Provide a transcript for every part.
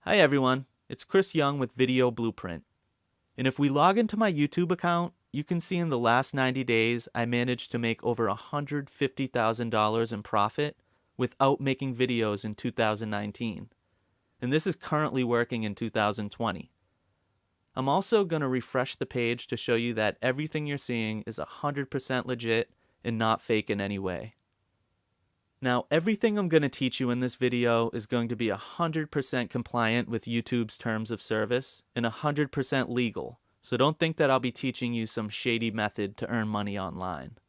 Hi everyone, it's Chris Young with Video Blueprint. And if we log into my YouTube account, you can see in the last 90 days I managed to make over $150,000 in profit without making videos in 2019. And this is currently working in 2020. I'm also going to refresh the page to show you that everything you're seeing is 100% legit and not fake in any way. Now, everything I'm going to teach you in this video is going to be 100% compliant with YouTube's terms of service and 100% legal, so don't think that I'll be teaching you some shady method to earn money online.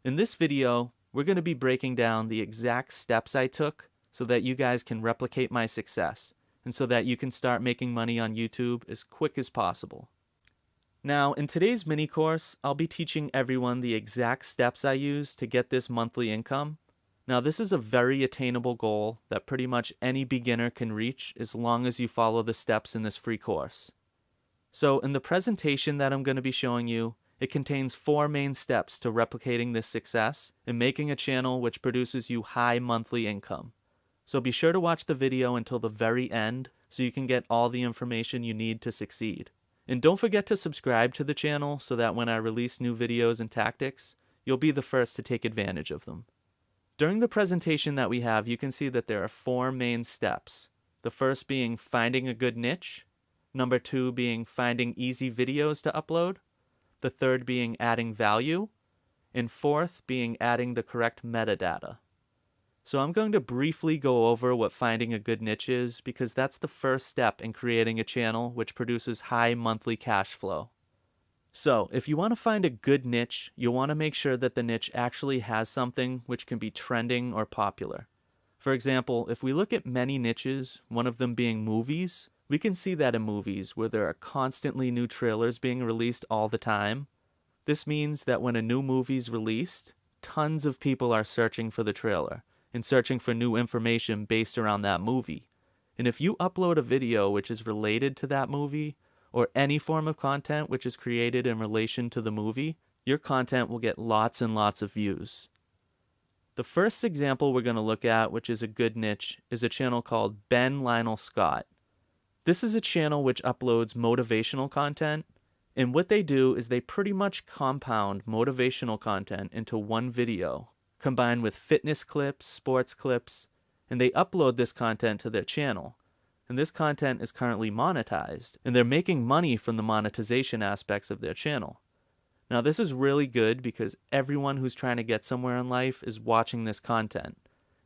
In this video, we're going to be breaking down the exact steps I took so that you guys can replicate my success and so that you can start making money on YouTube as quick as possible. Now, in today's mini course, I'll be teaching everyone the exact steps I use to get this monthly income. Now, this is a very attainable goal that pretty much any beginner can reach as long as you follow the steps in this free course. So, in the presentation that I'm going to be showing you, it contains 4 main steps to replicating this success and making a channel which produces you high monthly income. So be sure to watch the video until the very end so you can get all the information you need to succeed. And don't forget to subscribe to the channel so that when I release new videos and tactics, you'll be the first to take advantage of them. During the presentation that we have, you can see that there are 4 main steps. The first being finding a good niche. Number 2 being finding easy videos to upload. The third being adding value. And fourth being adding the correct metadata. So I'm going to briefly go over what finding a good niche is because that's the first step in creating a channel which produces high monthly cash flow. So, if you want to find a good niche, you'll want to make sure that the niche actually has something which can be trending or popular. For example, if we look at many niches, one of them being movies, we can see that in movies where there are constantly new trailers being released all the time. This means that when a new movie's released, tons of people are searching for the trailer and searching for new information based around that movie. And if you upload a video which is related to that movie, or any form of content which is created in relation to the movie, your content will get lots and lots of views. The first example we're going to look at, which is a good niche, is a channel called Ben Lionel Scott. This is a channel which uploads motivational content, and what they do is they pretty much compound motivational content into one video, combined with fitness clips, sports clips, and they upload this content to their channel. And this content is currently monetized, and they're making money from the monetization aspects of their channel. Now, this is really good because everyone who's trying to get somewhere in life is watching this content,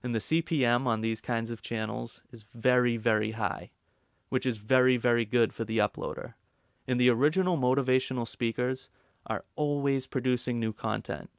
and the CPM on these kinds of channels is very, very high, which is very, very good for the uploader. And the original motivational speakers are always producing new content.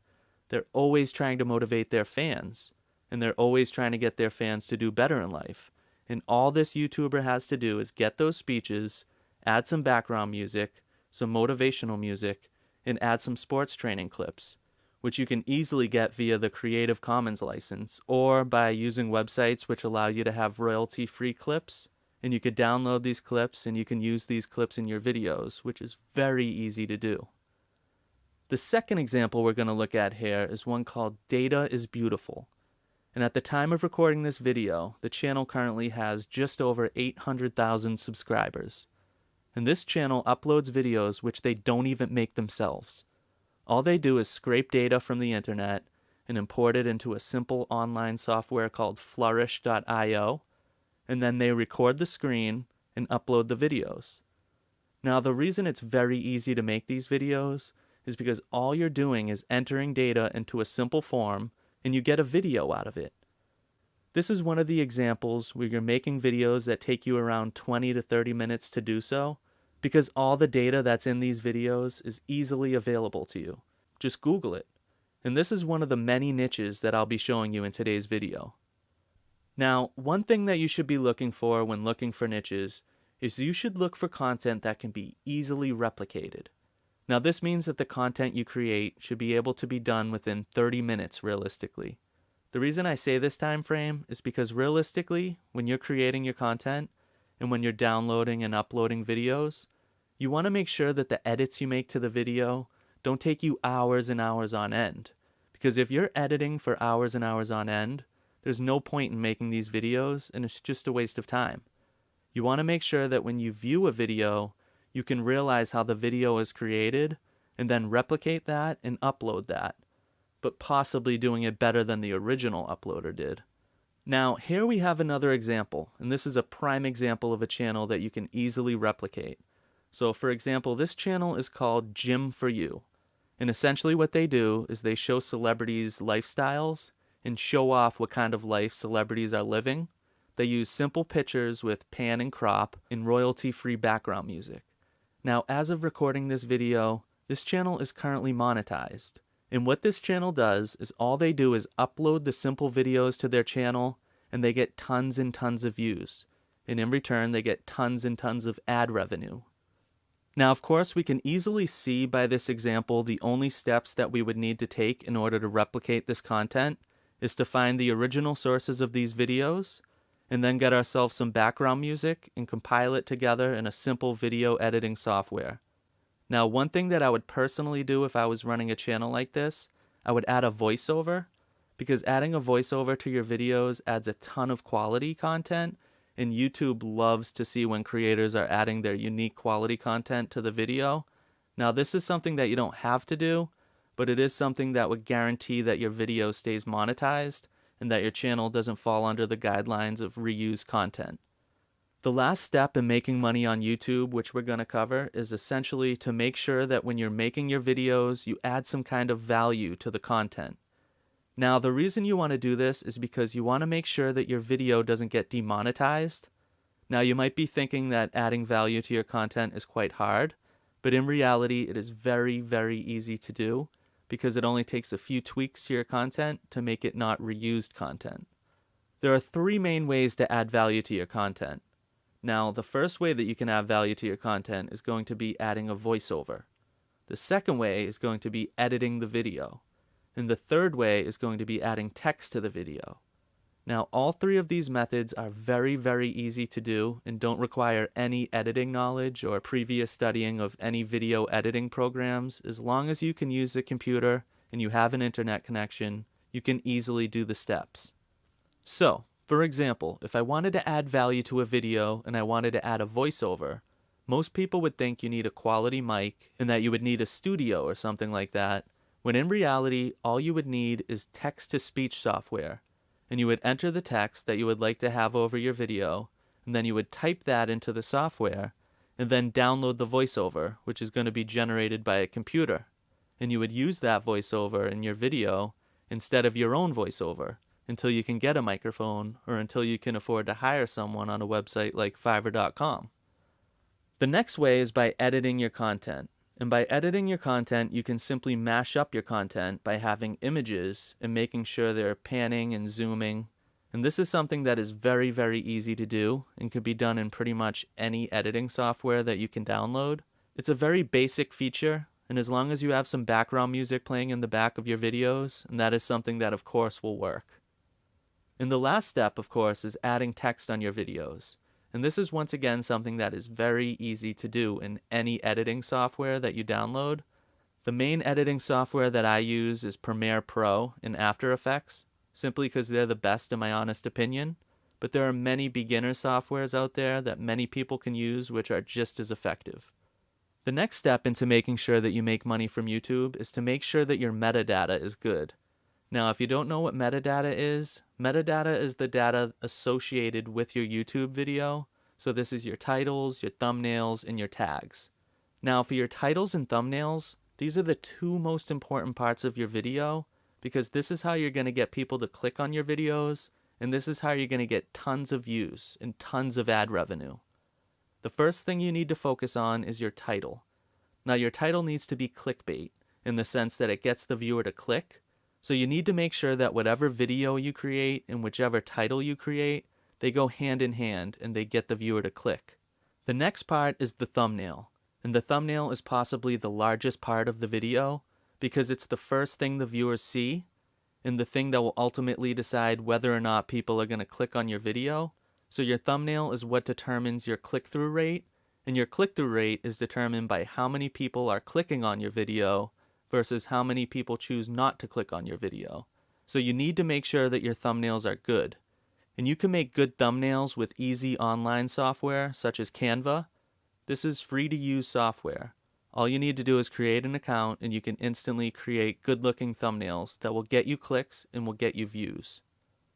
They're always trying to motivate their fans, and they're always trying to get their fans to do better in life. And all this YouTuber has to do is get those speeches, add some background music, some motivational music, and add some sports training clips, which you can easily get via the Creative Commons license or by using websites which allow you to have royalty-free clips. And you could download these clips and you can use these clips in your videos, which is very easy to do. The second example we're going to look at here is one called Data is Beautiful. And at the time of recording this video, the channel currently has just over 800,000 subscribers. And this channel uploads videos which they don't even make themselves. All they do is scrape data from the internet and import it into a simple online software called flourish.io, and then they record the screen and upload the videos. Now, the reason it's very easy to make these videos is because all you're doing is entering data into a simple form and you get a video out of it. This is one of the examples where you're making videos that take you around 20 to 30 minutes to do so, because all the data that's in these videos is easily available to you. Just Google it. And this is one of the many niches that I'll be showing you in today's video. Now, one thing that you should be looking for when looking for niches is you should look for content that can be easily replicated. Now, this means that the content you create should be able to be done within 30 minutes realistically. The reason I say this time frame is because realistically, when you're creating your content and when you're downloading and uploading videos, you want to make sure that the edits you make to the video don't take you hours and hours on end. Because if you're editing for hours and hours on end, there's no point in making these videos and it's just a waste of time. You want to make sure that when you view a video, you can realize how the video is created and then replicate that and upload that, but possibly doing it better than the original uploader did. Now, here we have another example, and this is a prime example of a channel that you can easily replicate. So, for example, this channel is called Gym for You, and essentially what they do is they show celebrities' lifestyles and show off what kind of life celebrities are living. They use simple pictures with pan and crop and royalty-free background music. Now, as of recording this video, this channel is currently monetized. And what this channel does is all they do is upload the simple videos to their channel, and they get tons and tons of views. And in return, they get tons and tons of ad revenue. Now, of course, we can easily see by this example the only steps that we would need to take in order to replicate this content is to find the original sources of these videos, and then get ourselves some background music and compile it together in a simple video editing software. Now, one thing that I would personally do if I was running a channel like this, I would add a voiceover, because adding a voiceover to your videos adds a ton of quality content, and YouTube loves to see when creators are adding their unique quality content to the video. Now, this is something that you don't have to do, but it is something that would guarantee that your video stays monetized and that your channel doesn't fall under the guidelines of reused content. The last step in making money on YouTube, which we're going to cover, is essentially to make sure that when you're making your videos, you add some kind of value to the content. Now, the reason you want to do this is because you want to make sure that your video doesn't get demonetized. Now, you might be thinking that adding value to your content is quite hard, but in reality, it is very, very easy to do because it only takes a few tweaks to your content to make it not reused content. There are three main ways to add value to your content. Now, the first way that you can add value to your content is going to be adding a voiceover. The second way is going to be editing the video. And the third way is going to be adding text to the video. Now, all three of these methods are very, very easy to do and don't require any editing knowledge or previous studying of any video editing programs. As long as you can use a computer and you have an internet connection, you can easily do the steps. So, for example, if I wanted to add value to a video and I wanted to add a voiceover, most people would think you need a quality mic and that you would need a studio or something like that, when in reality, all you would need is text-to-speech software, and you would enter the text that you would like to have over your video, and then you would type that into the software, and then download the voiceover, which is going to be generated by a computer, and you would use that voiceover in your video instead of your own voiceover, until you can get a microphone or until you can afford to hire someone on a website like Fiverr.com. The next way is by editing your content. And by editing your content, you can simply mash up your content by having images and making sure they're panning and zooming. And this is something that is very, very easy to do and can be done in pretty much any editing software that you can download. It's a very basic feature, and as long as you have some background music playing in the back of your videos, and that is something that of course will work. And the last step, of course, is adding text on your videos. And this is once again something that is very easy to do in any editing software that you download. The main editing software that I use is Premiere Pro and After Effects, simply because they're the best in my honest opinion. But there are many beginner softwares out there that many people can use which are just as effective. The next step into making sure that you make money from YouTube is to make sure that your metadata is good. Now, if you don't know what metadata is the data associated with your YouTube video. So this is your titles, your thumbnails, and your tags. Now, for your titles and thumbnails, these are the two most important parts of your video because this is how you're going to get people to click on your videos, and this is how you're going to get tons of views and tons of ad revenue. The first thing you need to focus on is your title. Now, your title needs to be clickbait in the sense that it gets the viewer to click. So you need to make sure that whatever video you create and whichever title you create, they go hand in hand and they get the viewer to click. The next part is the thumbnail. And the thumbnail is possibly the largest part of the video because it's the first thing the viewers see and the thing that will ultimately decide whether or not people are going to click on your video. So your thumbnail is what determines your click-through rate, and your click-through rate is determined by how many people are clicking on your video versus how many people choose not to click on your video. So you need to make sure that your thumbnails are good. And you can make good thumbnails with easy online software such as Canva. This is free to use software. All you need to do is create an account and you can instantly create good looking thumbnails that will get you clicks and will get you views.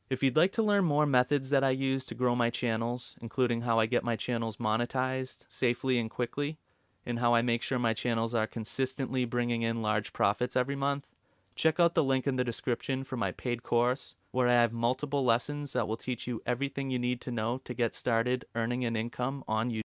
If you'd like to learn more methods that I use to grow my channels, including how I get my channels monetized safely and quickly, and how I make sure my channels are consistently bringing in large profits every month, check out the link in the description for my paid course, where I have multiple lessons that will teach you everything you need to know to get started earning an income on YouTube.